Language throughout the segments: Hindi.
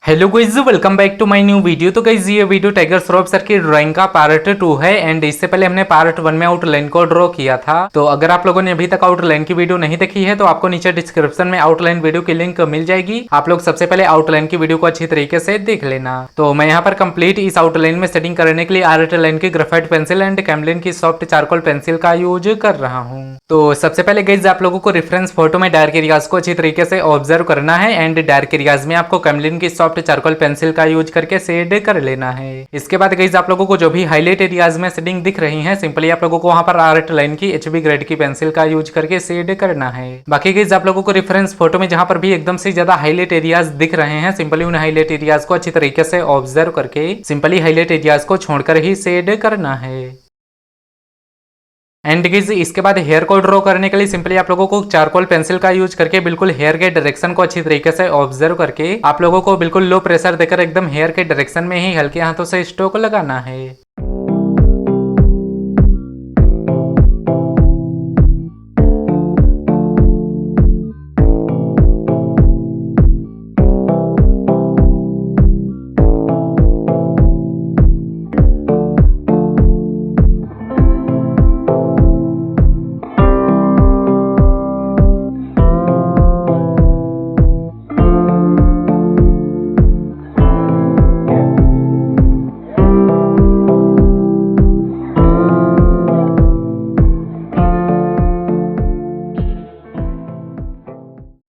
Hello guys, welcome back to my new video. तो गाइस ये वीडियो टाइगर श्रॉफ सर की ड्राइंग का पार्ट 2 है एंड इससे पहले हमने पार्ट 1 में आउटलाइन को ड्रॉ किया था। तो अगर आप लोगों ने अभी तक आउटलाइन की वीडियो नहीं देखी है तो आपको नीचे डिस्क्रिप्शन में आउटलाइन वीडियो की लिंक मिल जाएगी। आप लोग सबसे पहले आउटलाइन की वीडियो को अच्छी तरीके से देख लेना। तो मैं यहाँ पर कंप्लीट इस आउटलाइन में सेटिंग करने के लिए आर्टलाइन की ग्रेफाइट पेंसिल एंड कैमलिन की सॉफ्ट चारकोल पेंसिल का यूज कर रहा हूँ। तो सबसे पहले गाइस आप लोगों को रेफरेंस फोटो में डार्क एरियाज को अच्छी तरीके से ऑब्जर्व करना है एंड डार्क एरियाज में आपको कैमलिन की सॉफ्ट चारकोल पेंसिल का यूज करके शेड कर लेना है। इसके बाद गाइस आप लोगों को जो भी हाईलाइट एरियाज में शेडिंग दिख रही है, सिंपली आप लोगों को वहां पर आर्ट लाइन की एचबी ग्रेड की पेंसिल का यूज करके शेड करना है। बाकी गाइस आप लोगों को रेफरेंस फोटो में जहां पर भी एकदम से ज्यादा हाईलाइट एरियाज दिख रहे हैं, सिंपली उन हाईलाइट एरियाज को अच्छी तरीके से ऑब्जर्व करके सिंपली हाईलाइट एरियाज को छोड़कर ही शेड करना है। एंड गाइस इसके बाद हेयर को ड्रॉ करने के लिए सिंपली आप लोगों को चारकोल पेंसिल का यूज करके बिल्कुल हेयर के डायरेक्शन को अच्छी तरीके से ऑब्जर्व करके आप लोगों को बिल्कुल लो प्रेशर देकर एकदम हेयर के डायरेक्शन में ही हल्के हाथों से स्ट्रोक लगाना है।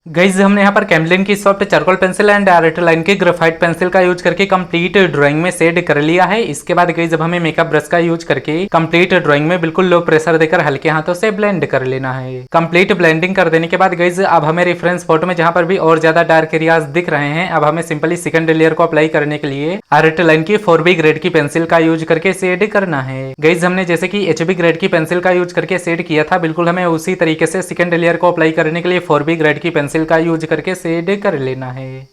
गाइस हमने यहाँ पर कैमलिन की soft charcoal pencil and Artline की ग्रेफाइट पेंसिल का यूज करके कंप्लीट ड्राइंग में शेड कर लिया है। इसके बाद गाइस अब हमें मेकअप ब्रश का यूज करके कंप्लीट ड्राइंग में बिल्कुल लो प्रेशर देकर हल्के हाथों से ब्लेंड कर लेना है। कंप्लीट ब्लेंडिंग कर देने के बाद गाइस अब हमें रेफरेंस फोटो में जहां पर भी और ज्यादा डार्क एरियाज दिख रहे हैं, अब हमें सिंपली सेकंड लेयर को अप्लाई करने के लिए आर्टलाइन की 4B ग्रेड की पेंसिल का यूज करके शेड करना है। गाइस हमने जैसे कि HB ग्रेड की पेंसिल का यूज करके शेड किया था, बिल्कुल हमें उसी तरीके से सेकंड लेयर को अप्लाई करने के लिए 4B ग्रेड की पेंसिल का यूज करके शेड कर लेना है।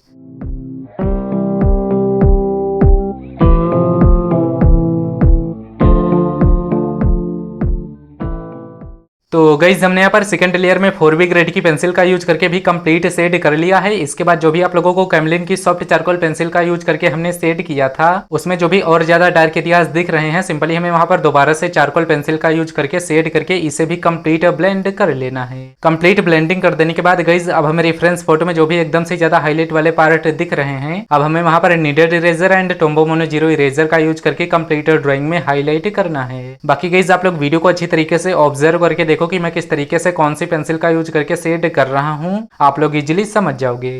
तो गाइस हमने यहाँ पर सेकंड लेयर में 4B ग्रेड की पेंसिल का यूज करके भी कंप्लीट शेड कर लिया है। इसके बाद जो भी आप लोगों को कैमलिन की सॉफ्ट चारकोल पेंसिल का यूज करके हमने शेड किया था, उसमें जो भी और ज्यादा डार्क एरियाज दिख रहे हैं, सिंपली हमें वहां पर दोबारा से चारकोल पेंसिल का यूज करके शेड करके इसे भी कंप्लीट ब्लेंड कर लेना है। कंप्लीट ब्लेंडिंग कर देने के बाद गाइस अब हमें रेफरेंस फोटो में जो भी एकदम से ज्यादा हाईलाइट वाले पार्ट दिख रहे हैं, अब हमें वहां पर needed eraser and Tombow mono zero eraser का यूज करके कंप्लीट ड्राइंग में हाईलाइट करना है। बाकी गाइस आप लोग वीडियो को अच्छी तरीके से ऑब्जर्व करके देखो कि मैं किस तरीके से कौन सी पेंसिल का यूज करके शेड कर रहा हूं, आप लोग इजीली समझ जाओगे।